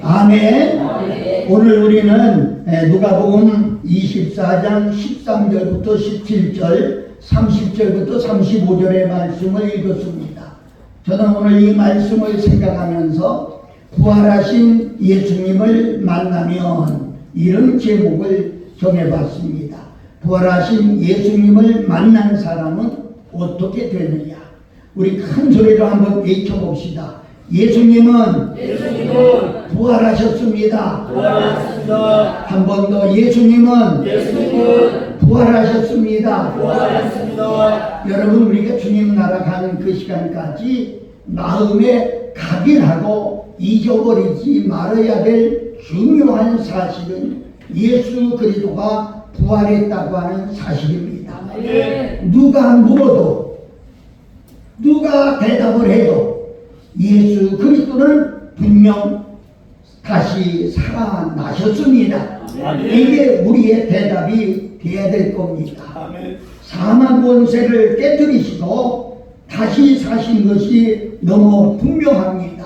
아멘. 오늘 우리는 누가복음 24장 13절부터 17절, 30절부터 35절의 말씀을 읽었습니다. 저는 오늘 이 말씀을 생각하면서 부활하신 예수님을 만나면 이런 제목을 정해봤습니다. 부활하신 예수님을 만난 사람은 어떻게 되느냐? 우리 큰 소리로 한번 외쳐봅시다. 예수님은 부활하셨습니다. 한 번 더 예수님은 부활하셨습니다. 여러분, 우리가 주님 나라 가는 그 시간까지 마음에 각인하고 잊어버리지 말아야 될 중요한 사실은 예수 그리스도가 부활했다고 하는 사실입니다. 누가 물어도, 누가 대답을 해도 예수 그리스도는 분명 다시 살아나셨습니다. 이게 우리의 대답이 되어야 될 겁니다. 사망 권세를 깨뜨리시고 다시 사신 것이 너무 분명합니다.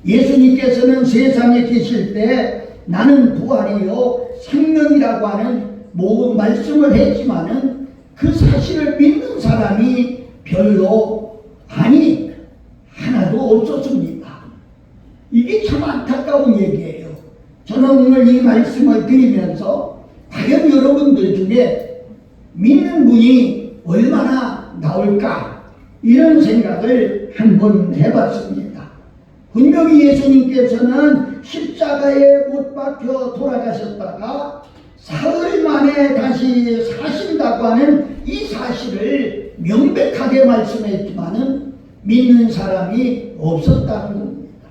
예수님께서는 세상에 계실 때 나는 부활이요 생명이라고 하는 모든 말씀을 했지만은 그 사실을 믿는 사람이 별로 하나도 없었습니다. 이게 참 안타까운 얘기예요. 저는 오늘 이 말씀을 드리면서 과연 여러분들 중에 믿는 분이 얼마나 나올까 이런 생각을 한번 해봤습니다. 분명히 예수님께서는 십자가에 못 박혀 돌아가셨다가 사흘 만에 다시 사신다고 하는 이 사실을 명백하게 말씀했지만은 믿는 사람이 없었다는 겁니다.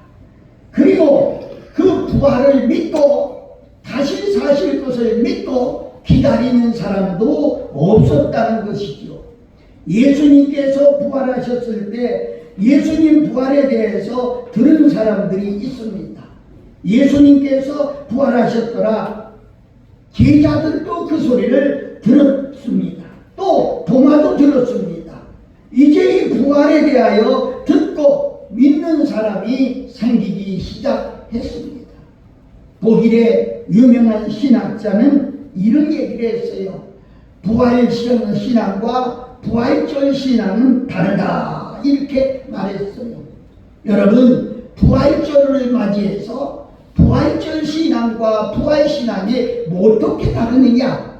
그리고 그 부활을 믿고 다시 사실 것을 믿고 기다리는 사람도 없었다는 것이죠. 예수님께서 부활하셨을 때 예수님 부활에 대해서 들은 사람들이 있습니다. 예수님께서 부활하셨더라. 제자들도 그 소리를 들었습니다. 또 도마도 들었습니다. 이제 이 부활에 대하여 듣고 믿는 사람이 생기기 시작했습니다. 독일의 유명한 신학자는 이런 얘기를 했어요. 부활 신앙과 부활절 신앙은 다르다 이렇게 말했어요. 여러분, 부활절을 맞이해서 부활절 신앙과 부활 신앙이 어떻게 다르느냐?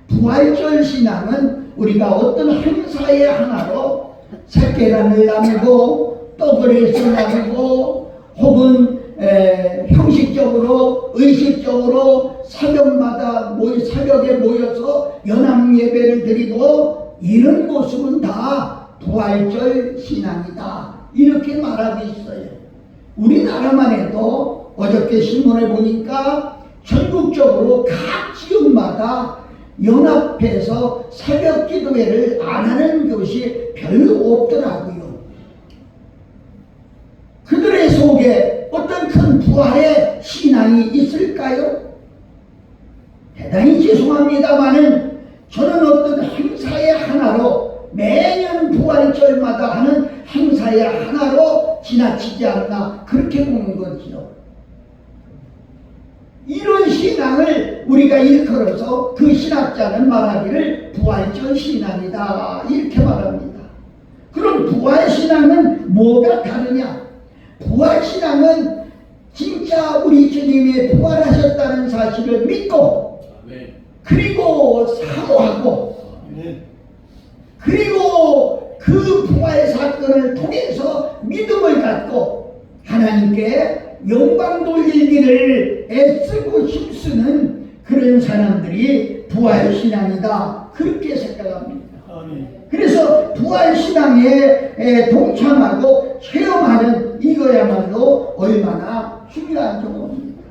부활절 신앙은 우리가 어떤 행사의 하나로 새계란을 나누고 떡을 해서 나누고 혹은 형식적으로 의식적으로 새벽에 모여서 연합 예배를 드리고 이런 모습은 다 부활절 신앙이다 이렇게 말하고 있어요. 우리나라만 해도 어저께 신문에 보니까 전국적으로 각 지역마다 연합해서 새벽 기도회를 안 하는 것이 별로 없더라고요. 그들의 속에 어떤 큰 부활의 신앙이 있을까요? 대단히 죄송합니다마는 저는 어떤 행사의 하나로 매년 부활절마다 하는 행사의 하나로 지나치지 않나 그렇게 보는 거죠. 이런 신앙을 우리가 일컬어서 그 신학자는 말하기를 부활절 신앙이다 이렇게 말합니다. 그럼 부활신앙은 뭐가 다르냐? 부활신앙은 진짜 우리 주님이 부활하셨다는 사실을 믿고 그리고 사모하고 그리고 그 부활 사건을 통해서 믿음을 갖고 하나님께 영광 돌리기를 애쓰고 힘쓰는 그런 사람들이 부활신앙이다 그렇게 생각합니다. 그래서 부활신앙에 동참하고 체험하는 이거야말로 얼마나 중요한 경험입니다.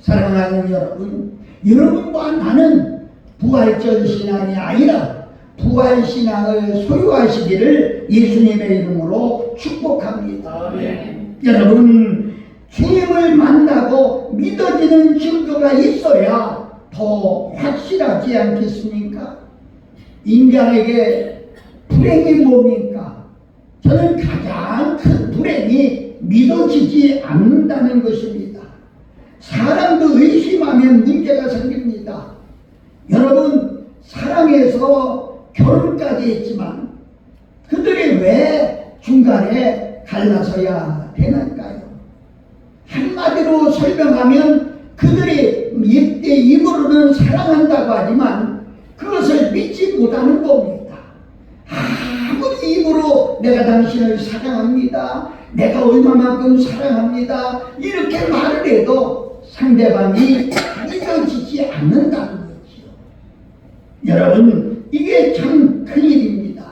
사랑하는 여러분, 여러분과 나는 부활절 신앙이 아니라 부활신앙을 소유하시기를 예수님의 이름으로 축복합니다. 여러분, 주님을 만나고 믿어지는 증거가 있어야 더 확실하지 않겠습니까? 인간에게 불행이 뭡니까? 저는 가장 큰 불행이 믿어지지 않는다는 것입니다. 사랑도 의심하면 문제가 생깁니다. 여러분, 사랑해서 결혼까지 했지만 그들이 왜 중간에 갈라서야 되는가요? 한마디로 설명하면 그들이 입으로는 사랑한다고 하지만 그것을 믿지 못하는 겁니다. 아무리 입으로 내가 당신을 사랑합니다, 내가 얼마만큼 사랑합니다 이렇게 말을 해도 상대방이 믿어지지 않는다는 거죠. 여러분, 이게 참 큰일입니다.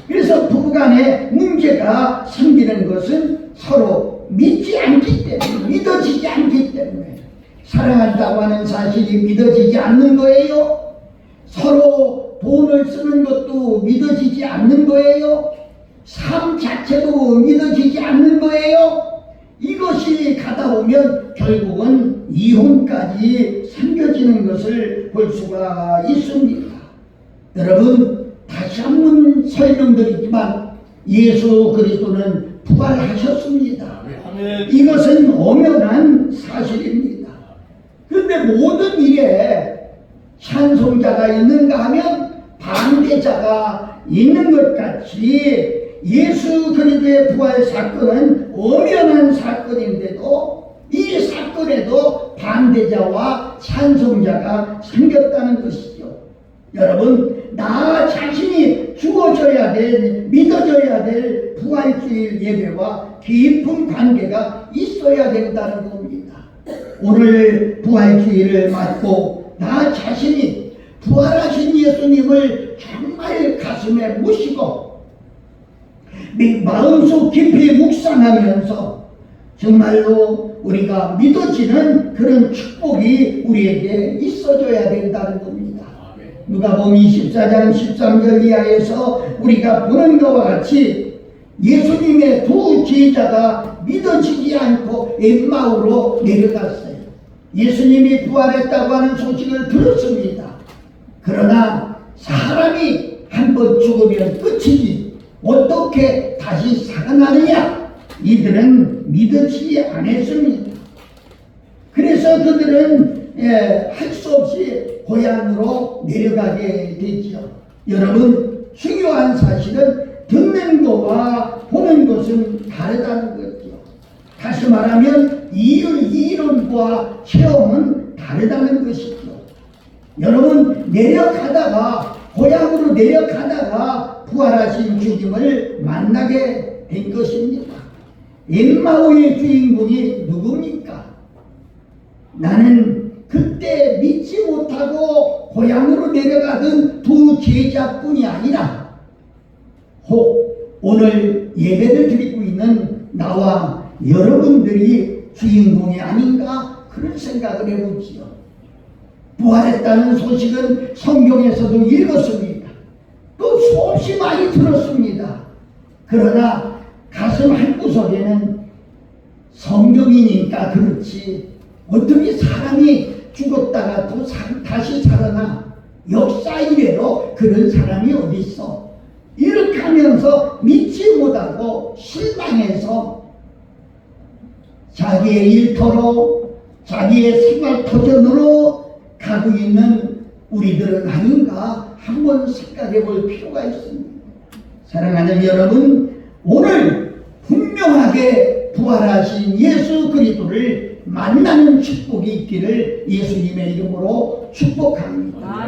그래서 부부간에 문제가 생기는 것은 서로 믿지 않기 때문에, 믿어지지 않기 때문에. 사랑한다고 하는 사실이 믿어지지 않는 거예요. 서로 돈을 쓰는 것도 믿어지지 않는 거예요. 삶 자체도 믿어지지 않는 거예요. 이것이 가다 보면 결국은 이혼까지 생겨지는 것을 볼 수가 있습니다. 여러분, 다시 한번 설명드리지만 예수 그리스도는 부활하셨습니다. 이것은 엄연한 사실입니다. 그런데 모든 일에 찬송자가 있는가 하면 반대자가 있는 것 같이 예수 그리스도의 부활 사건은 엄연한 사건인데도 이 사건에도 반대자와 찬송자가 생겼다는 것이죠. 여러분, 나 자신이 주어져야 될, 믿어져야 될 부활주일 예배와 깊은 관계가 있어야 된다는 겁니다. 오늘 부활주일을 맞고 나 자신이 부활하신 예수님을 정말 가슴에 묻히고 마음속 깊이 묵상하면서 정말로 우리가 믿어지는 그런 축복이 우리에게 있어줘야 된다는 겁니다. 누가복음 24장 13절 이하에서 우리가 보는 것과 같이 예수님의 두 제자가 믿어지지 않고 엠마오로 내려갔어요. 예수님이 부활했다고 하는 소식을 들었습니다. 그러나 사람이 한번 죽으면 끝이지 어떻게 다시 살아나느냐, 이들은 믿어지지 않았습니다. 그래서 그들은 할 수 없이 고향으로 내려가게 되죠. 여러분, 중요한 사실은 듣는 것과 보는 것은 다르다는 거죠. 다시 말하면 이론과 체험은 다르다는 것이죠. 여러분, 내려가다가 고향으로 내려가다가 부활하신 주님을 만나게 된 것입니다. 엠마오의 주인공이 누굽니까? 나는 그때 믿지 못하고 고향으로 내려가던 두 제자뿐이 아니라 혹 오늘 예배를 드리고 있는 나와 여러분들이 주인공이 아닌가 그런 생각을 해보지요. 부활했다는 소식은 성경에서도 읽었습니다. 또 수없이 많이 들었습니다. 그러나 가슴 한구석에는 성경이니까 그렇지 어떻게 사람이 죽었다가 또 다시 살아나, 역사 이래로 그런 사람이 어디 있어? 이렇게 하면서 믿지 못하고 실망해서 자기의 일터로 자기의 생활터전으로 가고 있는 우리들은 아닌가 한번 생각해 볼 필요가 있습니다. 사랑하는 여러분, 오늘 분명하게 부활하신 예수 그리스도를 만나는 축복이 있기를 예수님의 이름으로 축복합니다.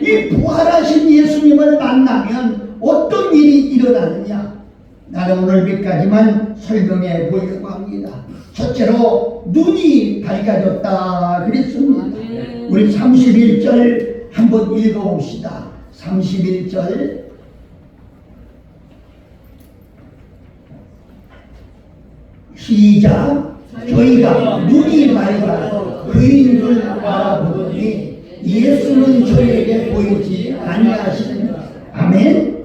이 부활하신 예수님을 만나면 어떤 일이 일어나느냐, 나는 오늘 몇 가지만 설명해 보려고 합니다. 첫째로 눈이 밝아졌다 그랬습니다. 우리 31절 한번 읽어봅시다. 31절 시작. 저희가 눈이 밝아 그인 줄 알아보더니 예수는 저에게 보이지 아니하시는. 아멘.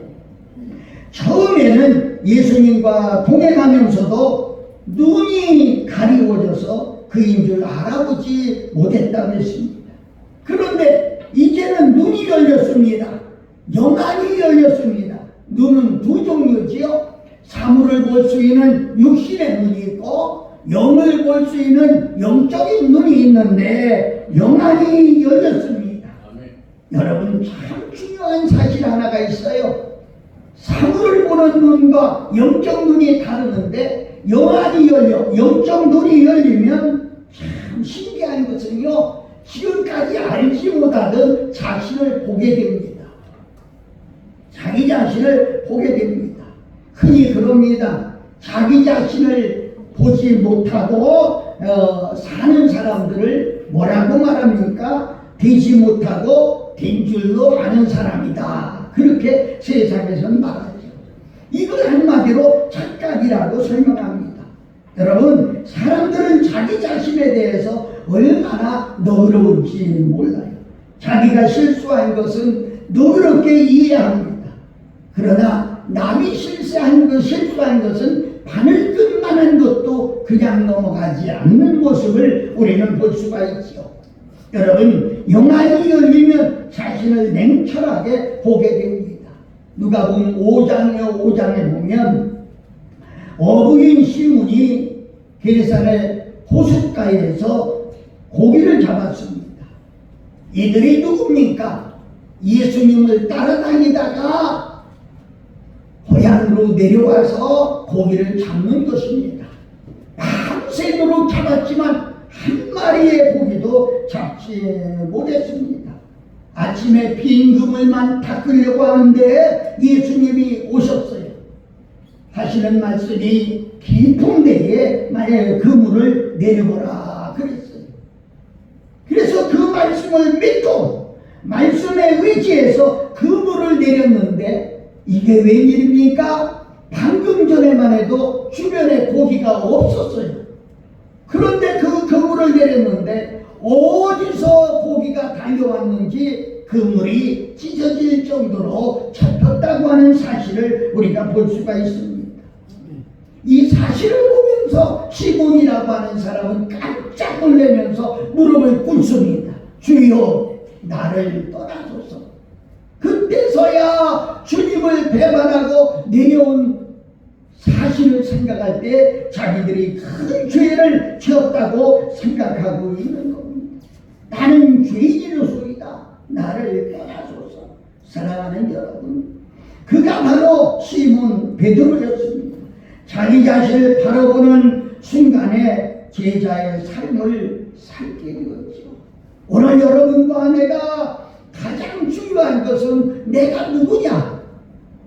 처음에는 예수님과 동행하면서도 눈이 가리워져서 그인 줄 알아보지 못했다고 했습니다. 그런데 이제는 눈이 열렸습니다. 영안이 열렸습니다. 눈은 두 종류지요. 사물을 볼 수 있는 육신의 눈이 있고 영을 볼 수 있는 영적인 눈이 있는데 영안이 열렸습니다. 여러분, 참 중요한 사실 하나가 있어요. 사물을 보는 눈과 영적 눈이 다르는데 영안이 열려, 영적 눈이 열리면 참 신기한 것은요, 지금까지 알지 못하던 자신을 보게 됩니다. 자기 자신을 보게 됩니다. 흔히 그럽니다. 자기 자신을 보지 못하고 사는 사람들을 뭐라고 말합니까? 되지 못하고 된 줄로 아는 사람이다. 그렇게 세상에서는 말하죠. 이걸 한마디로 착각이라고 설명합니다. 여러분, 사람들은 자기 자신에 대해서 얼마나 너그러운지 몰라요. 자기가 실수한 것은 너그럽게 이해합니다. 그러나 남이 실수한 것은 바늘끝만한 것도 그냥 넘어가지 않는 모습을 우리는 볼 수가 있죠. 여러분, 영안이 열리면 자신을 냉철하게 보게 됩니다. 누가복음 5장에 보면 어부인 시몬이 게르사네 호숫가에서 고기를 잡았습니다. 이들이 누굽니까? 예수님을 따라다니다가 고향으로 내려와서 고기를 잡는 것입니다. 밤새도록 잡았지만 한 마리의 고기도 잡지 못했습니다. 아침에 빈 그물만 닦으려고 하는데 예수님이 오셨어요. 하시는 말씀이 깊은 데에 만약에 그물을 내려보라 그랬어요. 그래서 그 말씀을 믿고 말씀에 의지해서 그물을 내렸는데 이게 웬일입니까? 방금 전에만 해도 주변에 고기가 없었어요. 그런데 그 그물을 내렸는데 어디서 고기가 달려왔는지 그물이 찢어질 정도로 잡혔다고 하는 사실을 우리가 볼 수가 있습니다. 이 사실을 보면서 시몬이라고 하는 사람은 깜짝 놀라면서 무릎을 꿇습니다. 주여, 나를 떠나소서. 그때서야 주님을 배반하고 내려온 사실을 생각할 때 자기들이 큰 죄를 지었다고 생각하고 있는 겁니다. 나는 죄인이로소이다. 나를 떠나소서. 사랑하는 여러분, 그가 바로 시몬 베드로였습니다. 자기 자신을 바라보는 순간에 제자의 삶을 살게 되었죠. 오늘 여러분과 내가 가장 중요한 것은 내가 누구냐?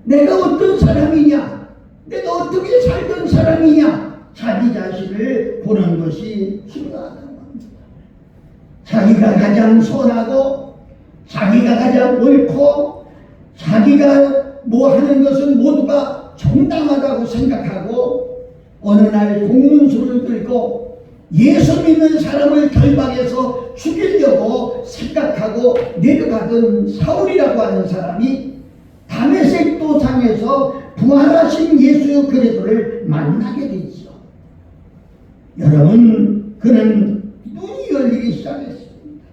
내가 어떤 사람이냐? 내가 어떻게 살던 사람이냐? 자기 자신을 보는 것이 중요하다는 겁니다. 자기가 가장 선하고 자기가 가장 옳고 자기가 뭐 하는 것은 모두가 정당하다고 생각하고 어느 날 공문서를 들고 예수 믿는 사람을 결박해서 죽이려고 생각하고 내려가던 사울이라고 하는 사람이 다메섹 도상에서 부활하신 예수 그리스도를 만나게 되지요. 여러분, 그는 눈이 열리기 시작했습니다.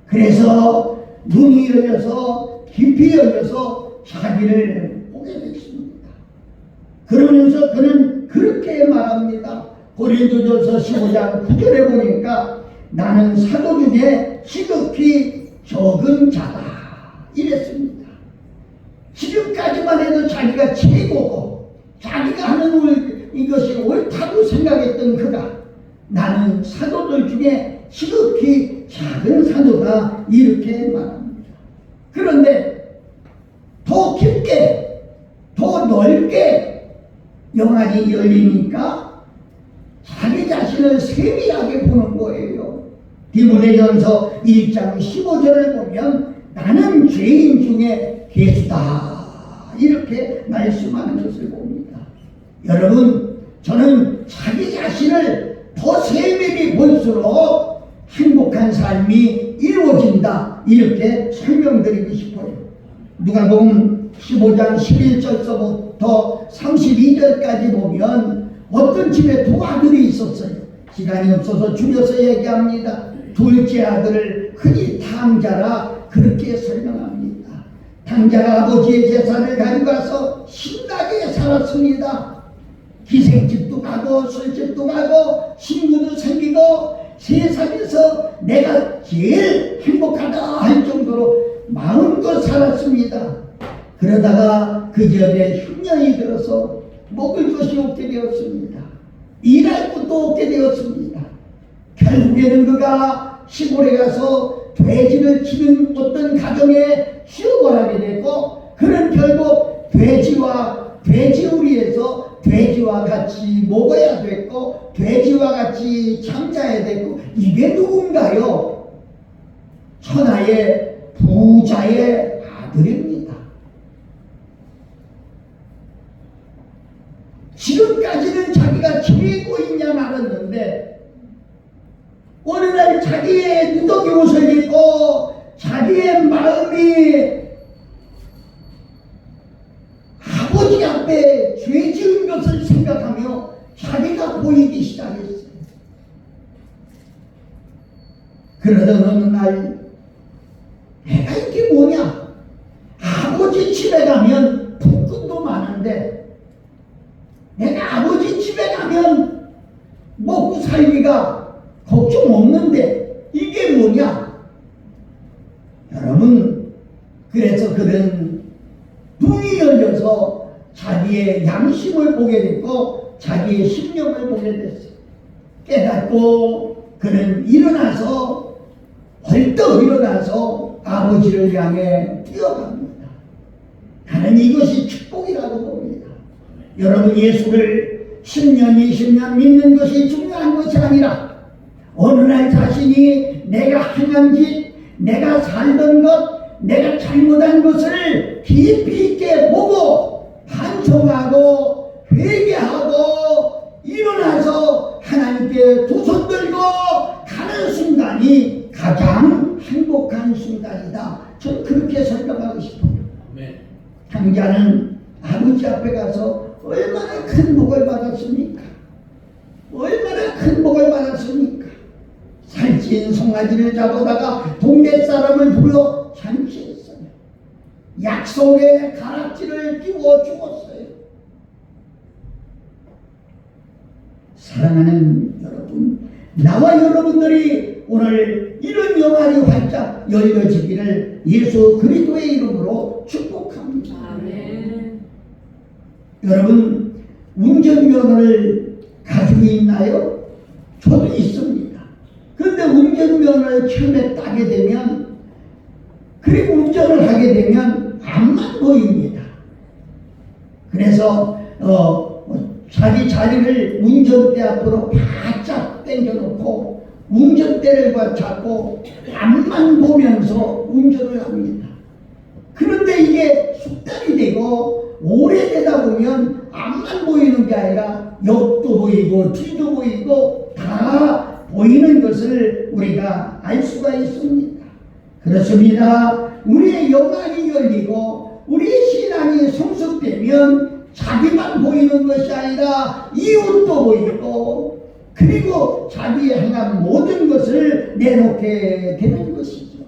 그래서 눈이 열려서 깊이 열려서 자기를 보게 됐습니다. 그러면서 그는 그렇게 말합니다. 고린도전서 15장 9절에 보니까 나는 사도 중에 지극히 적은 자다 이랬습니다. 지금까지만 해도 자기가 최고고 자기가 하는 이것이 옳다고 생각했던 그가 나는 사도들 중에 지극히 작은 사도다 이렇게 말합니다. 그런데 더 깊게 더 넓게 영안이 열리니까 자기 자신을 세밀하게 보는 거예요. 디모데전서 1장 15절을 보면 나는 죄인 중에 괴수다 이렇게 말씀하는 것을 봅니다. 여러분, 저는 자기 자신을 더 세밀히 볼수록 행복한 삶이 이루어진다 이렇게 설명드리고 싶어요. 누가복음 15장 11절서부터 32절까지 보면 어떤 집에 두 아들이 있었어요. 시간이 없어서 줄여서 얘기합니다. 둘째 아들을 흔히 탕자라 그렇게 설명합니다. 탕자가 아버지의 재산을 가져가서 신나게 살았습니다. 기생집도 가고 술집도 가고 친구도 생기고 세상에서 내가 제일 행복하다 할 정도로 마음껏 살았습니다. 그러다가 그 집에 흉년이 들어서 먹을 것이 없게 되었습니다. 일할 것도 없게 되었습니다. 결국에는 그가 시골에 가서 돼지를 키는 어떤 가정에 취업을 하게 되고, 그는 결국 돼지와 돼지우리에서 돼지와 같이 먹어야 됐고 돼지와 같이 잠자야 됐고, 이게 누군가요? 천하의 부자의 아들입니다. 지금까지는 자기가 최고이냐 말았는데, 어느 날 자기의 누더기 옷을 입고 자기의 마음이 아버지 앞에 죄 지은 것을 생각하며 자기가 보이기 시작했어요. 그러던 어느 날, 내가 이게 뭐냐? 아버지 집에 가면 복근도 많은데 내가 아버지 집에 가면 먹고 살기가 걱정 없는데 이게 뭐냐? 여러분, 그래서 그는 눈이 열려서 자기의 양심을 보게 됐고 자기의 심령을 보게 됐어요. 깨닫고 그는 일어나서 벌떡 일어나서 아버지를 향해 뛰어갑니다. 나는 이것이 축복이라고 봅니다. 여러분, 예수를 10년, 20년 믿는 것이 중요한 것이 아니라 어느 날 자신이 내가 행한 짓, 내가 살던 것, 내가 잘못한 것을 깊이 있게 보고 반성하고 회개하고 일어나서 하나님께 두 손 들고 가는 순간이 가장 행복한 순간이다. 저는 그렇게 설명하고 싶어요. 장자는 아버지 앞에 가서 얼마나 큰 복을 받았습니까? 얼마나 큰 복을 받았습니까? 살찐 송아지를 잡아다가 동네 사람을 불러 잔치했어요. 약속에 가락지를 끼워 주었어요. 사랑하는 여러분, 나와 여러분들이 오늘 이런 영안이 활짝 열려지기를 예수 그리스도의 이름으로 축복합니다. 아멘. 여러분, 운전면허를 가지고 있나요? 저도 있습니다. 그런데 운전면허를 처음에 따게 되면, 그리고 운전을 하게 되면 앞만 보입니다. 그래서 자기 자리를 운전대 앞으로 바짝 당겨놓고 운전대를 잡고 앞만 보면서 운전을 합니다. 그런데 이게 습관이 되고 오래되다 보면 앞만 보이는 게 아니라 옆도 보이고 뒤도 보이고 다 보이는 것을 우리가 알 수가 있습니다. 그렇습니다. 우리의 영안이 열리고 우리의 신앙이 성숙되면 자기만 보이는 것이 아니라 이웃도 보이고, 그리고 자기의 행한 모든 것을 내놓게 되는 것이죠.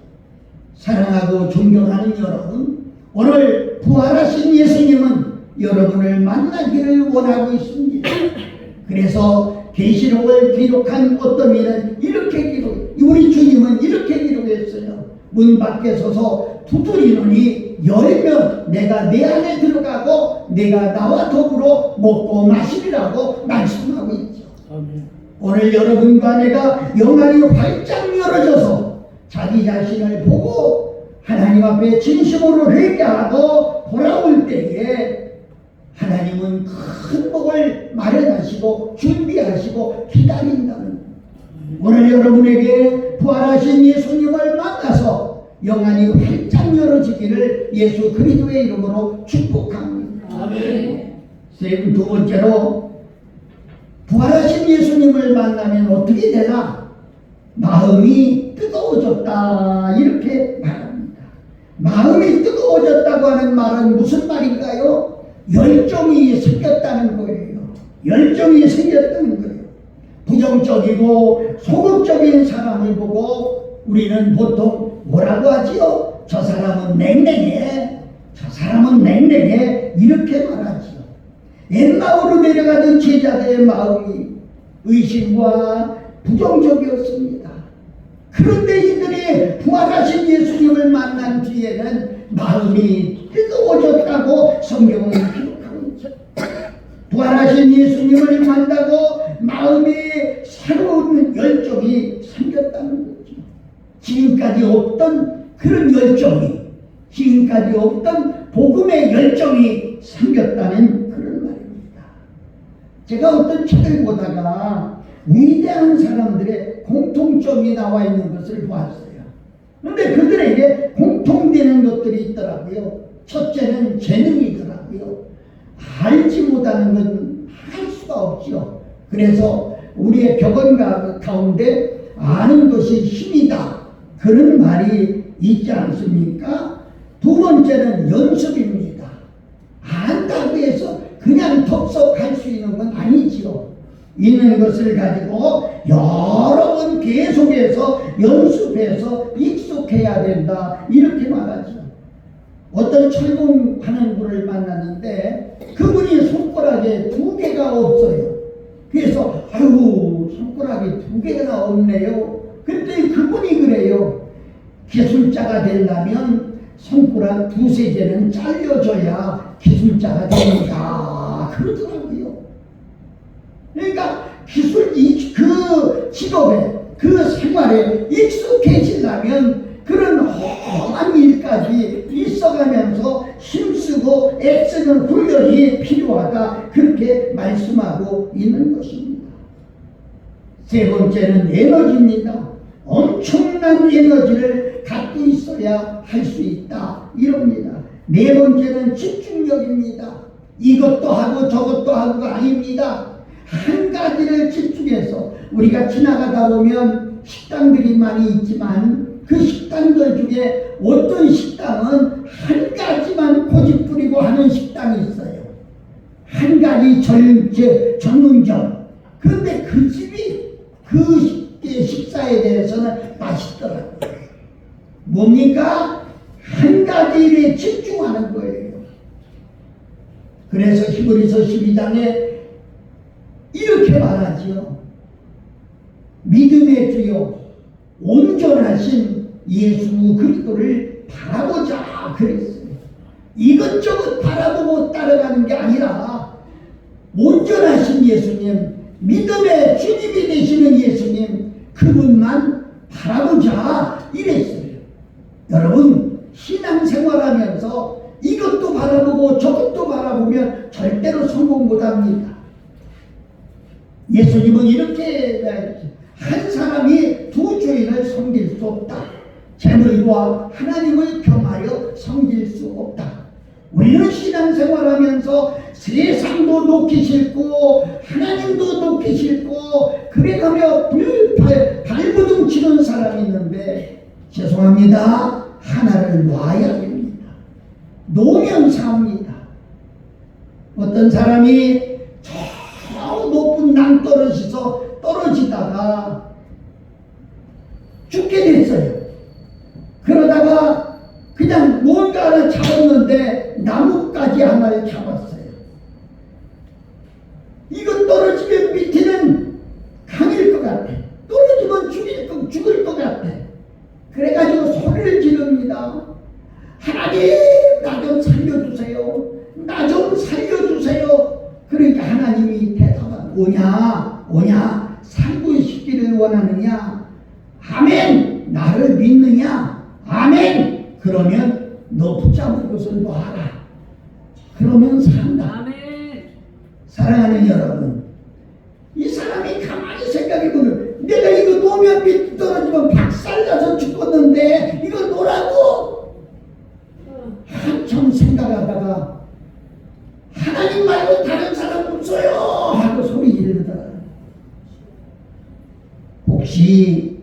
사랑하고 존경하는 여러분, 오늘 부활하신 예수님은 여러분을 만나기를 원하고 있습니다. 그래서 계시록을 기록한 어떤 이는 이렇게 우리 주님은 이렇게 기록했어요. 문 밖에 서서 두드리노니 열면 내가 내 안에 들어가고 내가 나와 더불어 먹고 마시리라고 말씀하고 있죠. 아멘. 오늘 여러분과 내가 영안이 활짝 열어져서 자기 자신을 보고 하나님 앞에 진심으로 회개하고 돌아올 때에 하나님은 큰 복을 마련하시고 준비하시고 기다린다는, 오늘 여러분에게 부활하신 예수님을 만나서 영안이 활짝 열어지기를 예수 그리스도의 이름으로 축복합니다. 아멘. 두 번째로, 부활하신 예수님을 만나면 어떻게 되나? 마음이 뜨거워졌다, 이렇게 말합니다. 마음이 뜨거워졌다고 하는 말은 무슨 말인가요? 열정이 생겼다는 거예요. 열정이 생겼다는 거예요. 부정적이고 소극적인 사람을 보고 우리는 보통 뭐라고 하지요? 저 사람은 냉랭해, 저 사람은 냉랭해, 이렇게 말하지요. 엠마오로 내려가던 제자들의 마음이 의심과 부정적이었습니다. 그런데 이들이 부활하신 예수님을 만난 뒤에는 마음이 뜨거워졌다고 성경은 기록하고 있죠. 부활하신 예수님을 만나고 마음에 새로운 열정이 생겼다는 거죠. 지금까지 없던 그런 열정이, 지금까지 없던 복음의 열정이 생겼다는 그런 말입니다. 제가 어떤 책을 보다가 위대한 사람들의 공통점이 나와 있는 것을 보았어요. 그런데 그들에게 공통되는 것들이 있더라고요. 첫째는 재능이더라고요. 알지 못하는 건 할 수가 없죠. 그래서 우리의 벽언 가운데 아는 것이 힘이다, 그런 말이 있지 않습니까? 두 번째는 연습입니다. 안다고 해서 그냥 덥석할 수 있는 건 아니지요. 있는 것을 가지고 여러 번 계속해서 연습해서 익숙해야 된다, 이렇게 말하죠. 어떤 철공하는 분을 만났는데 그분이 손가락에 2개가 없어요. 그래서 아유, 손가락이 2개가 없네요. 그때 그분이 그래요. 기술자가 되려면 손가락 2~3개는 잘려줘야 기술자가 됩니다, 그러더라고요. 그러니까 그 직업에, 그 생활에 익숙해지려면 그런 험한 일까지 있어가면서 힘쓰고 애쓰는 훈련이 필요하다, 그렇게 말씀하고 있는 것입니다. 세 번째는 에너지입니다. 엄청난 에너지를 갖고 있어야 할 수 있다, 이럽니다. 네 번째는 집중력입니다. 이것도 하고 저것도 하고가 아닙니다. 한 가지를 집중해서, 우리가 지나가다 보면 식당들이 많이 있지만 그 식당들 중에 어떤 식당은 한 가지만 고집부리고 하는 식당이 있어요. 한 가지 전문점. 그런데 그 집이 그 식사에 대해서는 맛있더라고요. 뭡니까? 한 가지 일에 집중하는 거예요. 그래서 히브리서 12장에 이렇게 말하지요. 믿음의 주요 온전하신 예수 그리스도를 바라보자, 그랬어요. 이것저것 바라보고 따라가는 게 아니라 온전하신 예수님, 믿음의 주님이 되시는 예수님, 그분만 바라보자, 이랬어요. 여러분, 신앙생활하면서 이것도 바라보고 저것도 바라보면 절대로 성공 못합니다. 예수님은 이렇게 한 사람이 두 주인을 섬길 수 없다. 재물과 하나님을 겸하여 섬길 수 없다. 우리는 신앙생활하면서 세상도 놓기 싫고 하나님도 놓기 싫고 그래가며 발버둥 치는 사람이 있는데, 죄송합니다, 하나를 놔야 됩니다. 놓으면 삽니다. 어떤 사람이 저 높은 낭떠러지에서 떨어지다가 죽게 됐어요. 그러다가 그냥 뭔가 하나 잡았는데 나뭇가지 하나를 잡았어요. 이거 떨어지면 밑에는 강일 것 같아. 떨어지면 죽을 것 같아. 그래가지고 소리를 지릅니다. 하나님, 나 좀 살려주세요. 나 좀 살려주세요. 그러니까 하나님이 대답한, 오냐 살구시키기를 원하느냐? 아멘. 나를 믿느냐? 아멘. 그러면 너 붙잡은 것을 놔라. 그러면 산다. 아멘. 사랑하는 여러분, 이 사람이 가만히 생각해보면, 내가 이거 놓으면 밑 떨어지면 박살나서 죽었는데 이거 놓으라고 한참 생각하다가 하나님 말고 다른 사람 없어요 하고 소리 지르더라. 혹시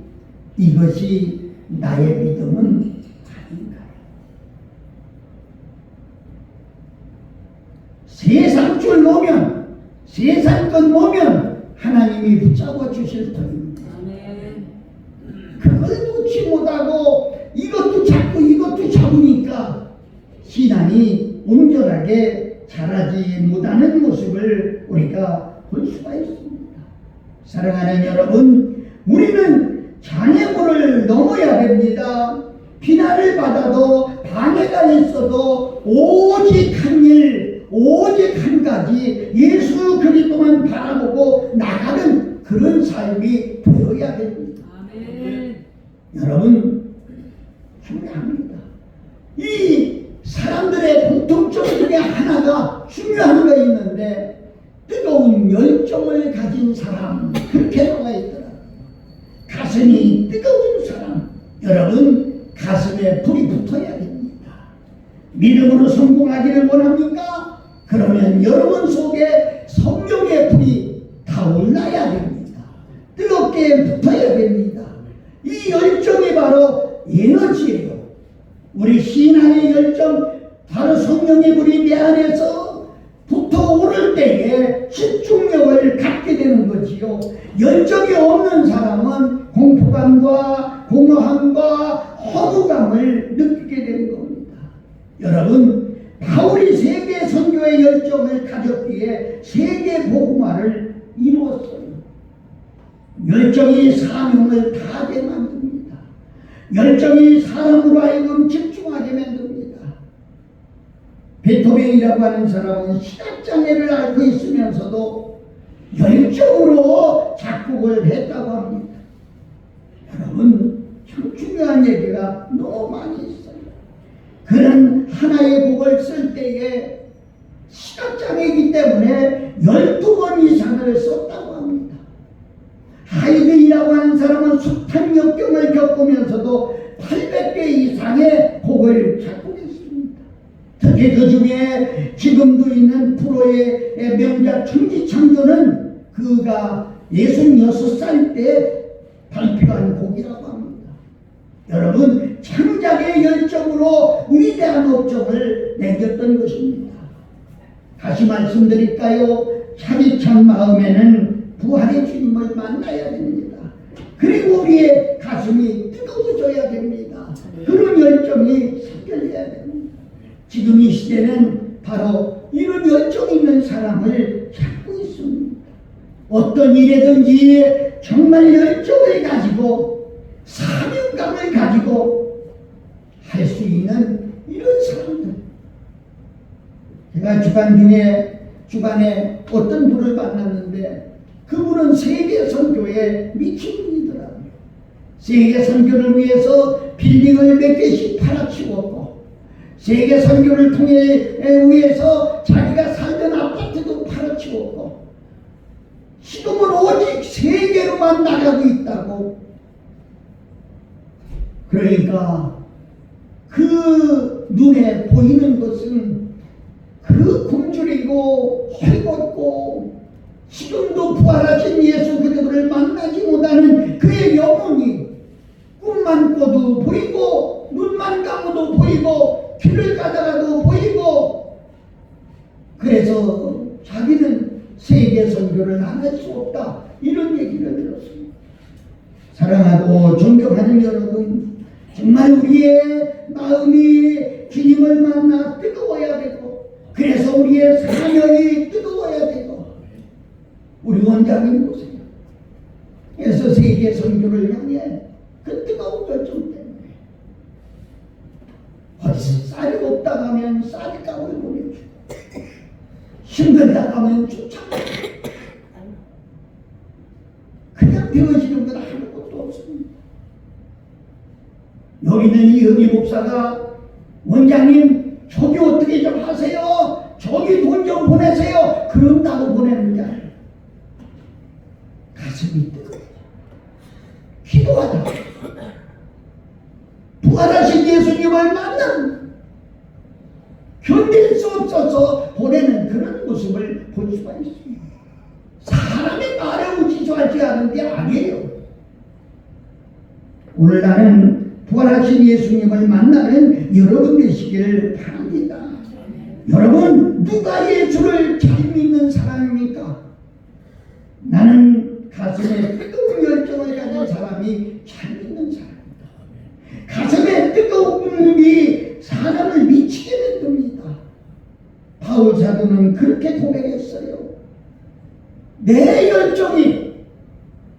이것이 나의 믿음은 아닌가요? 세상 줄 놓으면, 세상 것 놓으면 하나님이 붙잡아 주실 터입니다. 그걸 놓지 못하고 이것도 잡고 이것도 잡으니까 신앙이 온전하게 자라지 못하는 모습을 우리가 볼 수가 있습니다. 사랑하는 여러분, 우리는 장애물을 넘어야 됩니다. 비난을 받아도 방해가 있어도 오직 한 일, 오직 한 가지 예수 그리스도만 바라보고 나가는 그런 삶이 되어야 됩니다. 아멘. 여러분, 중요합니다. 이 사람들의 공통점 중에 하나가 중요한 거 있는데 뜨거운 열정을 가진 사람, 그렇게 나와 있더라고요. 가슴이 뜨거운 사람, 여러분 가슴에 불이 붙어야 됩니다. 믿음으로 성공하기를 원합니까? 그러면 여러분 속에 성령의 불이 타올라야 됩니다. 뜨겁게 붙어야 됩니다. 이 열정이 바로 에너지예요. 우리 신앙의 열정, 바로 성령의 불이 내 안에서 붙어오를 때에 집중력을 갖게 되는 거지요. 열정이 없는 사람은 공포감과 공허함과 허무감을 느끼게 되는 겁니다. 여러분, 바울이 세계 선교의 열정을 가졌기에 세계 복음화를 이루었어요. 열정이 사명을 다하게 만듭니다. 열정이 사람으로 하여금 집중하게 만듭니다. 베토벤이라고 하는 사람은 시각장애를 앓고 있으면서도 열정으로 작곡을 했다고 합니다. 여러분, 참 중요한 얘기가 너무 많이 있어요. 그는 하나의 곡을 쓸 때에 시각장애이기 때문에 12번 이상을 썼다고 합니다. 하이든이라고 하는 사람은 숱한 역경을 겪으면서도 800개 이상의 곡을 작곡했습니다. 특히 그 중에 지금도 있는 프로의 명작 천지창조는 그가 66살 때 발표한 곡이라고 합니다. 여러분, 창작의 열정으로 위대한 업적을 남겼던 것입니다. 다시 말씀드릴까요? 차디찬 마음에는 부활의 주님을 만나야 됩니다. 그리고 우리의 가슴이 뜨거워져야 됩니다. 그런 열정이 생겨야 됩니다. 지금 이 시대는 바로 이런 열정 있는 사람을 찾고 있습니다. 어떤 일에든지 정말 열정을 가지고 사명감을 가지고 할 수 있는 이런 사람들. 제가 주간에 어떤 분을 만났는데 그분은 세계 선교에 미친 분이더라고요. 세계 선교를 위해서 빌딩을 몇 개씩 팔아치웠고, 세계 선교를 통해 위해서 자기가 살던 아파트도 팔아치웠고, 지금은 오직 세계로만 나가고 있다고. 그러니까 그 눈에 보이는 것은 그 굶주리고 헐벗고 지금도 부활하신 예수 그리스도를 만나지 못하는 그의 영혼이 꿈만 꿔도 보이고 눈만 감아도 보이고 길을 가다가도 보이고, 그래서 자기는 세계 선교를 안 할 수 없다, 이런 얘기를 들었습니다. 사랑하고 존경하는 여러분, 정말 우리의 마음이 주님을 만나 뜨거워야 되고, 그래서 우리의 사명이 뜨거워야 되고, 우리 원장님 보세요. 그래서 세계 선교를 향해 그 뜨거운 열정 때문에 어디서 쌀이 없다 가면 쌀값을 보내주고, 힘들다 가면 쫓아가고, 그냥 되어지는 건 아무것도 없습니다. 여기는 이은희 목사가 원장님 저기 어떻게 좀 하세요, 저기 돈 좀 보내세요, 그런다고 보내는 게 아니에요. 가슴이 뜨거워 기도하다 부활하신 예수님을 만난, 견딜 수 없어서 보내는 그런 모습을 볼 수가 있습니다. 사람의 말에 의지하지 않은 게 아니에요. 오늘 나는 부활하신 예수님을 만나는 여러분 되시기를 바랍니다. 여러분, 누가 예수를 잘 믿는 사람입니까? 나는 가슴에 뜨거운 열정을 가진 사람이 잘 믿는 사람입니다. 가슴에 뜨거움이 사람을 미치게 만듭니다. 바울 사도는 그렇게 고백했어요. 내 열정이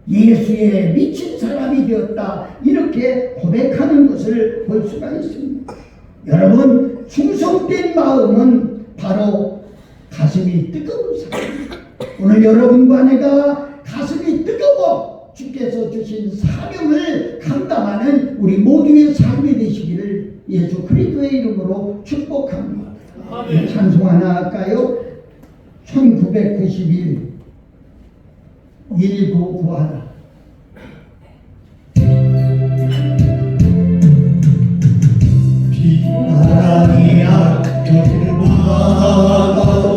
예수에 미친 사람이 되었다. 이렇게 고백하는 것을 볼 수가 있습니다. 여러분, 충성된 마음은 바로 가슴이 뜨거운 사람입니다. 오늘 여러분과 내가 가슴이 뜨거워 주께서 주신 사명을 감당하는 우리 모두의 삶이 되시기를 예수 그리스도의 이름으로 축복합니다. 찬송 하나 할까요? 1991 1991 비바람이 앞을 막아도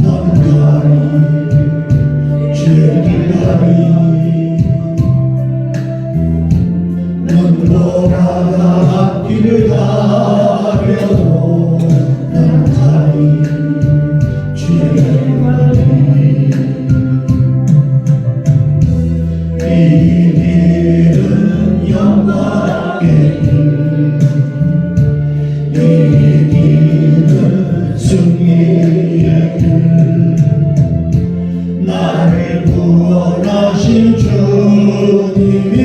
나는 가리 주를 가리 눈보라가 앞길을 가려도 나는 가리 주를 가리 이 길은 영광의 길 이 길은 승리의 길 나를 구원하신 주님이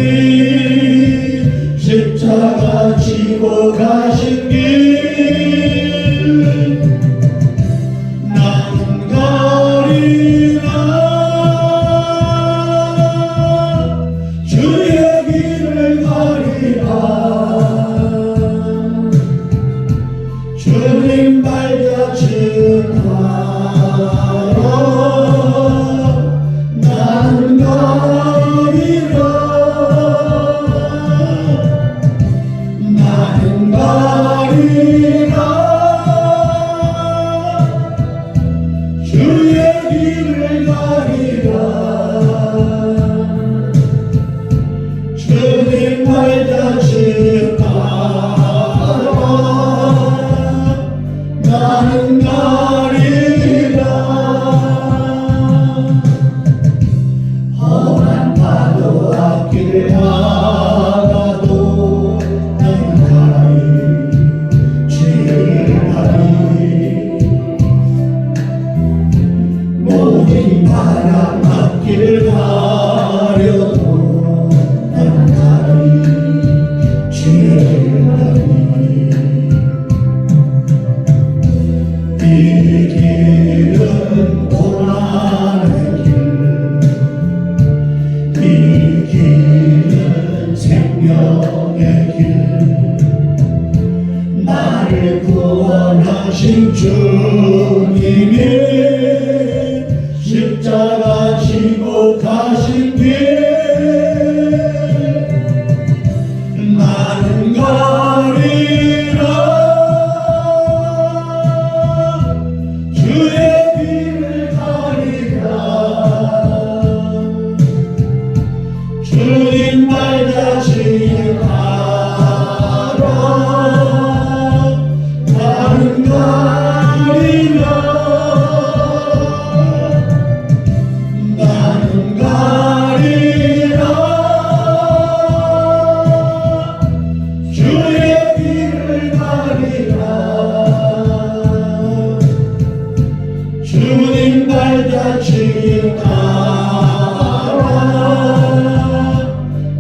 십자가 지고 가신 길 나는 가리라 주의 길을 가리라 주님 발자취 따라 나는 가리라 나는 가리라 주의 길을 가리라 주님 발자취 따라 나는 가리라 험한 파도 앞길을 막아도 나는 가리 주를 가리 모든 바람 앞길을 가려도 나는 가리 주를 가리 이 길은 고난의 길, 이 길은 생명의 길, 나를 구원하신 주님이 십자가 지고 가신 길 나는 가리라 주의 길을 가리라 주님 발자취 따라 나는 가리라 나는 가리라 주의 길을 가리라 주님 발자취 따라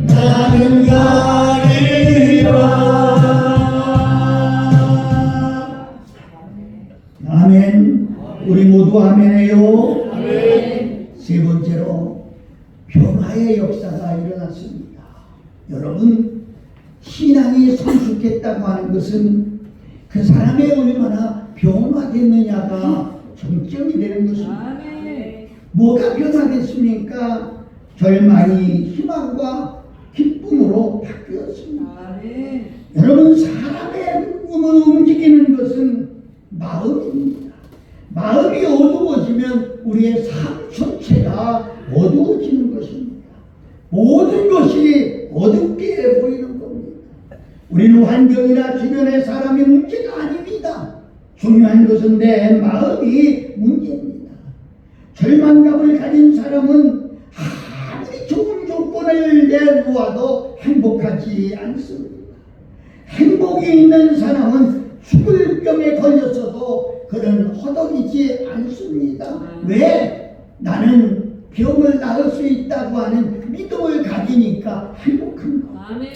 나는 가리라 아멘. 우리 모두 아멘해요. 세 번째로 변화의 역사가 일어났습니다. 여러분, 신앙이 성숙했다고 하는 것은 그 사람이 얼마나 변화됐느냐가 정점이 되는 것입니다. 뭐가 변화됐습니까? 절망이 희망과 기쁨으로 바뀌었습니다. 여러분, 사람의 꿈을 움직이는 것은 마음입니다. 마음이 어두워지면 우리의 삶 전체가 어두워지는 것입니다. 모든 것이 어둡게 보이는 겁니다. 우리는 환경이나 주변의 사람이 문제가 아닙니다. 중요한 것은 내 마음이 문제입니다. 절망감을 가진 사람은 아무리 좋은 조건을 내놓아도 행복하지 않습니다. 행복이 있는 사람은 죽을 병에 걸렸어도 그는 허덕이지 않습니다. 왜? 나는 병을 나을 수 있다고 하는 믿음을 가지니까 행복한 거. 아멘.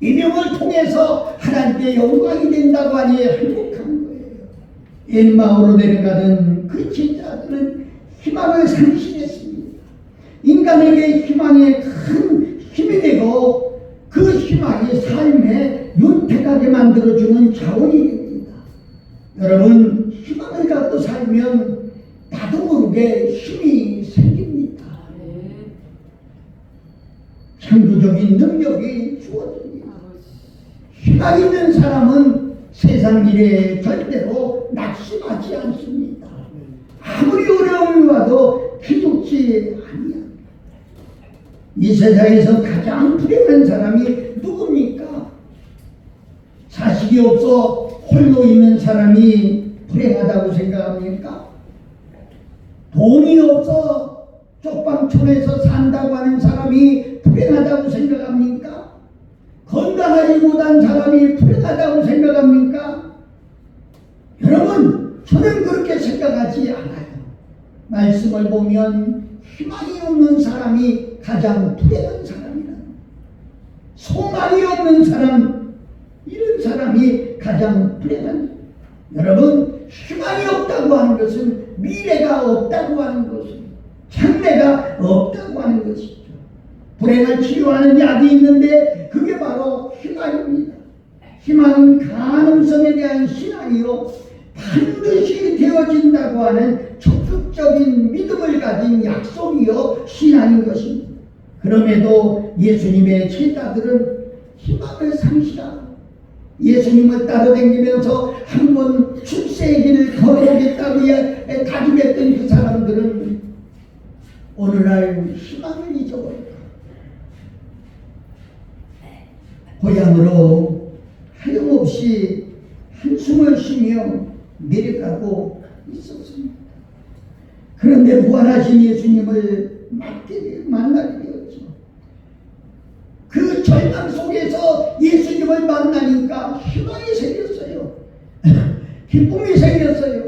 이 병을 통해서 하나님께 영광이 된다고 하니 행복한 거예요. 엠마오로 내려가던 그 제자들은 희망을 상실했습니다. 인간에게 희망이 큰 힘이 되고 그 희망이 삶에 윤택하게 만들어주는 자원이 됩니다. 여러분, 희망을 갖고 살면 나도 모르게 힘이 생깁니다. 아멘. 창조적인 능력이 주어집니다. 희망 있는 사람은 세상 일에 절대로 낙심하지 않습니다. 아무리 어려움이 와도 기죽지 아니야. 이 세상에서 가장 불행한 사람이 누굽니까? 자식이 없어 홀로 있는 사람이 불행하다고 생각합니까? 돈이 없어 쪽방촌에서 산다고 하는 사람이 불행하다고 생각합니까? 건강하지 못한 사람이 불행하다고 생각합니까? 여러분, 저는 그렇게 생각하지 않아요. 말씀을 보면 희망이 없는 사람이 가장 불행한 사람이라. 소망이 없는 사람, 이런 사람이 가장 불행한. 여러분, 희망이 없다고 하는 것은 미래가 없다고 하는 것은 장래가 없다고 하는 것이죠. 불행을 치료하는 약이 있는데 그게 바로 희망입니다. 희망은 가능성에 대한 신앙이요, 반드시 되어진다고 하는 적극적인 믿음을 가진 약속이요 신앙인 것입니다. 그럼에도 예수님의 제자들은 희망을 상실하고 예수님을 따라다니면서 한번 출세의 길을 걸어보겠다고 다짐했던 그 사람들은 오늘날 희망을 잊어버렸다. 고향으로 하염없이 한숨을 쉬며 내려가고 있었습니다. 그런데 부활하신 예수님을 만나게 되었죠. 그 절망 속에서 예수님을 만나니까 희망이 생겼어요. 기쁨이 생겼어요.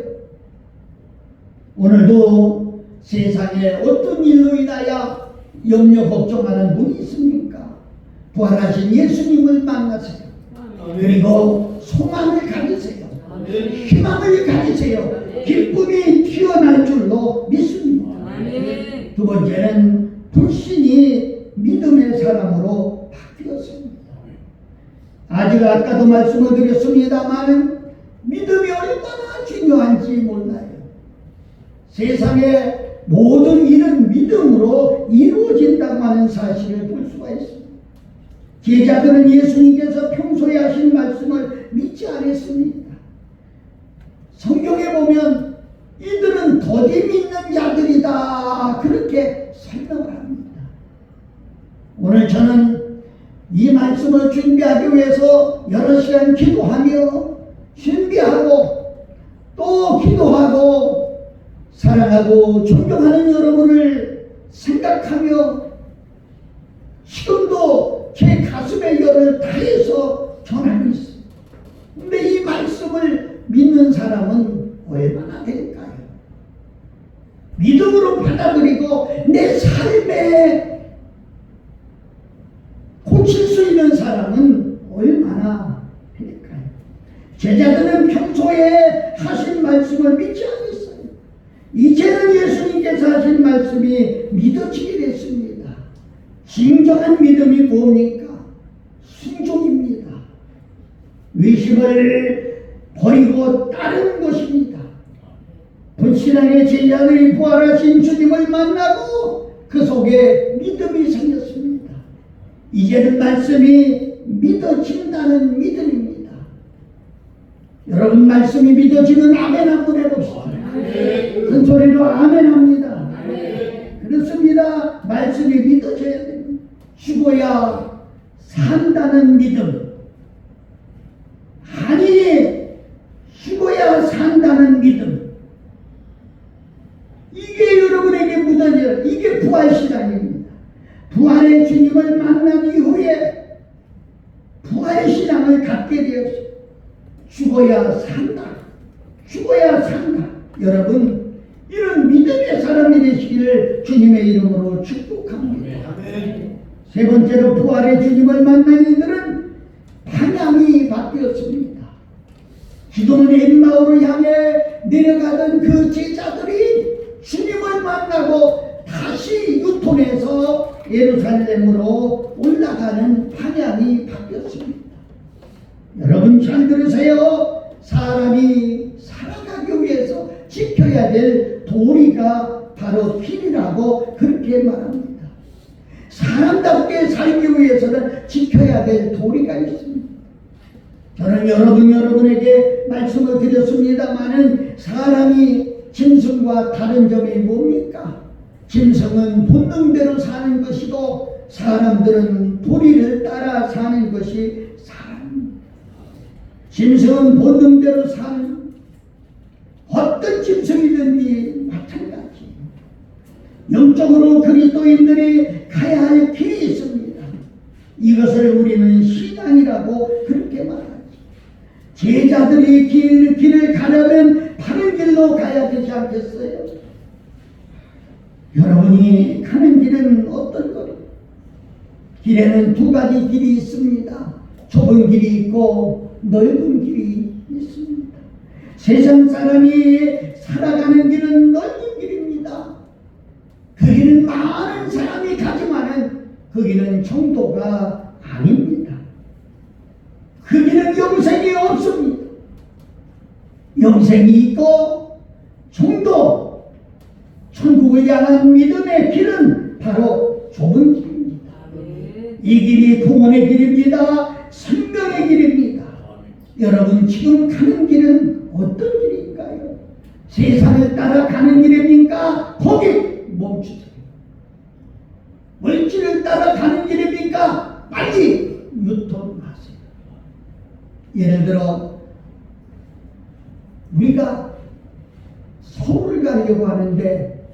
오늘도 세상에 어떤 일로 인하여 염려 걱정하는 분이 있습니까? 부활하신 예수님을 만나세요. 그리고 소망을 가지세요. 희망을 가지세요. 기쁨이 튀어날 줄로 믿습니다. 두 번째는 불신이 믿음의 사람으로 바뀌었습니다. 아직 아까도 말씀을 드렸습니다만 믿음이 얼마나 중요한지 몰라요. 세상의 모든 일은 믿음으로 이루어진다고 하는 사실을 볼 수가 있습니다. 제자들은 예수님께서 평소에 하신 말씀을 믿지 않았습니다. 성경에 보면 이들은 더디 믿는 자들이다, 그렇게 설명을 합니다. 오늘 저는 이 말씀을 준비하기 위해서 여러 시간 기도하며 준비하고 또 기도하고 사랑하고 존경하는 여러분을 생각하며 지금도 제 가슴의 열을 다해서 전하고 있습니다. 근데 이 말씀을 믿는 사람은 얼마나 될까요? 믿음으로 받아들이고 내 삶에 고칠 수 있는 사람은 얼마나 될까요? 제자들은 평소에 하신 말씀을 믿지 않았어요. 이제는 예수님께서 하신 말씀이 믿어지게 됐습니다. 진정한 믿음이 뭡니까? 순종입니다. 의심을 버리고 따르는 것입니다. 불신앙의 제자들이 부활하신 주님을 만나고 그 속에 믿음이 생겼습니다. 이제는 말씀이 믿어진다는 믿음입니다. 여러분, 말씀이 믿어지는 아멘 한번 해봅시다. 큰 소리로 아멘 합니다. 그렇습니다. 말씀이 믿어져야 됩니다. 죽어야 산다는 믿음. 아니, 죽어야 산다는 믿음. 이게 여러분에게 묻어져요. 이게 부활신앙입니다. 부활의 주님을 만난 이후에 부활신앙을 갖게 되었어요. 죽어야 산다. 죽어야 산다. 여러분, 이런 믿음의 사람이 되시기를 주님의 이름으로 축복합니다. 세 번째로 부활의 주님을 만난 이들은 방향이 바뀌었습니다. 지금은 엠마오를 향해 내려가던 그 제자들이 주님을 만나고 다시 유턴해서 예루살렘으로 올라가는 방향이 바뀌었습니다. 여러분 잘 들으세요. 사람이 살아가기 위해서 지켜야 될 도리가 바로 길이라고 그렇게 말합니다. 사람답게 살기 위해서는 지켜야 될 도리가 있습니다. 저는 여러분에게 말씀을 드렸습니다마는 사람이 짐승과 다른 점이 뭡니까? 짐승은 본능대로 사는 것이고 사람들은 도리를 따라 사는 것이 사람입니다. 짐승은 본능대로 사는 어떤 짐승이든지 마찬가지. 영적으로 그리스도인들이 가야 할 길이 있습니다. 이것을 우리는 신앙이라고 그렇게 말하지. 제자들이 길을 가려면 바른 길로 가야 되지 않겠어요? 여러분이 가는 길은 어떤 거예요? 길에는 두 가지 길이 있습니다. 좁은 길이 있고 넓은 길이 있습니다. 세상 사람이 살아가는 길은 넓은 길입니다. 그 길은 많은 사람이 가지만은 그 길은 정도가 아닙니다. 그 길은 영생이 없습니다. 영생이 있고 정도, 천국을 향한 믿음의 길은 바로 좁은 길입니다. 이 길이 구원의 길입니다. 생명의 길입니다. 여러분 지금 가는 길은 어떤 길인가요? 세상을 따라가는 길입니까? 거기 멈추세요. 물질을 따라가는 길입니까? 빨리 유턴하세요. 예를 들어 우리가 서울을 가려고 하는데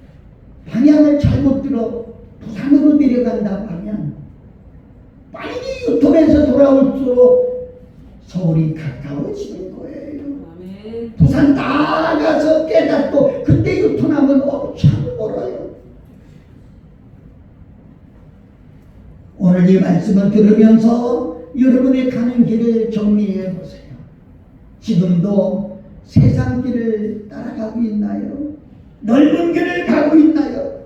방향을 잘못 들어 부산으로 내려간다고 하면 빨리 유턴해서 돌아올수록 서울이 가까워지는 거예요. 부산 다 가서 깨닫고 그때 유턴하면 엄청 멀어요. 오늘 이 말씀을 들으면서 여러분의 가는 길을 정리해 보세요. 지금도 세상 길을 따라가고 있나요? 넓은 길을 가고 있나요?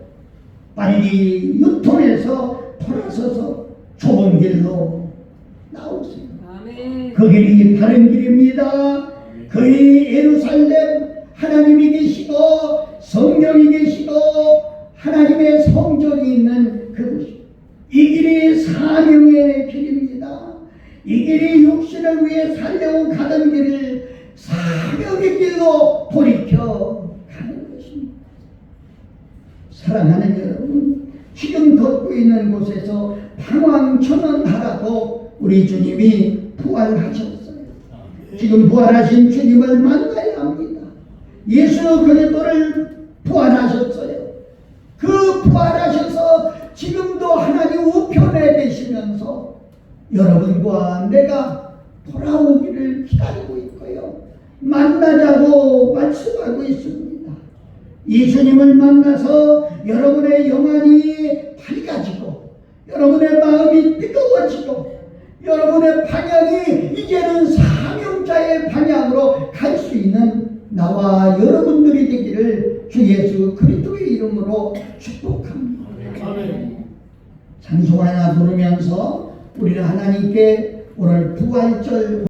빨리 유턴해서 돌아서서 좁은 길로 나오세요. 그 길이 바른 길입니다. 그의 예루살렘 하나님이 계시고 성령이 계시고 하나님의 성전이 있는 그곳이 이 길이 사명의 길입니다. 이 길이 육신을 위해 살려고 가던 길을 사명의 길로 돌이켜 가는 것입니다. 사랑하는 여러분, 지금 걷고 있는 곳에서 방황천원하라고 우리 주님이 부활하셨어요. 지금 부활하신 주님을 만나야 합니다. 예수 그리스도를 부활하셨어요. 그 부활하셔서 지금도 하나님 우편에 계시면서 여러분과 내가 돌아오기를 기다리고 있고요. 만나자고 말씀하고 있습니다. 예수님을 만나서 여러분의 영안이 밝아지고 여러분의 마음이 뜨거워지고 여러분의 방향이 이제는 사명자의 방향으로 갈 수 있는 나와 여러분들이 되기를 주 예수 그리스도의 이름으로 축복합니다. 찬송 하나 부르면서 우리는 하나님께 오늘 부활절